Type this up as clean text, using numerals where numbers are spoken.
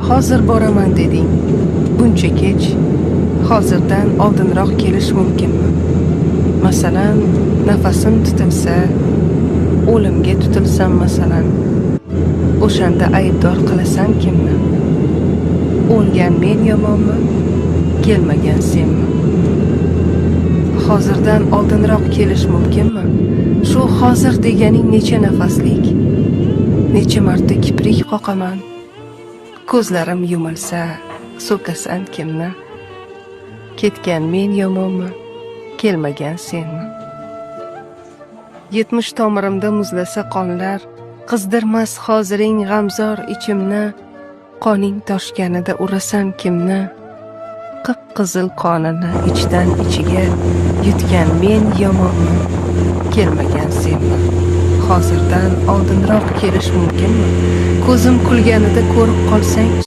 Hozir boraman deding. Buncha kech. Hozirdan oldinroq kelish mumkinmi? Masalan, nafasim tutilsa, o'limga tutilsam masalan, o'shanda aybdor qilasan kimni? O'lgan men yomonmi? Kelmagan senmi? Hozirdan oldinroq kelish mumkinmi? Shu hozir deganing necha nafaslik? Necha marta kiprik qoqaman? Ko'zlarim yumilsa, so'kasan kimni? Ketgan men yomonmi? Kelmagan senmi? 70 tomirimda muzlasa qonlar, qizdirmas hoziring g'amzor ichimni. Qoning toshganida urasan kimni? Qip-qizil qonini ichdan ichiga yutgan men yomonmi? Kelmagan senmi? Hozirdan oldinroq kelish mumkinmi? Ko'zim kulganida ko'rib qolsang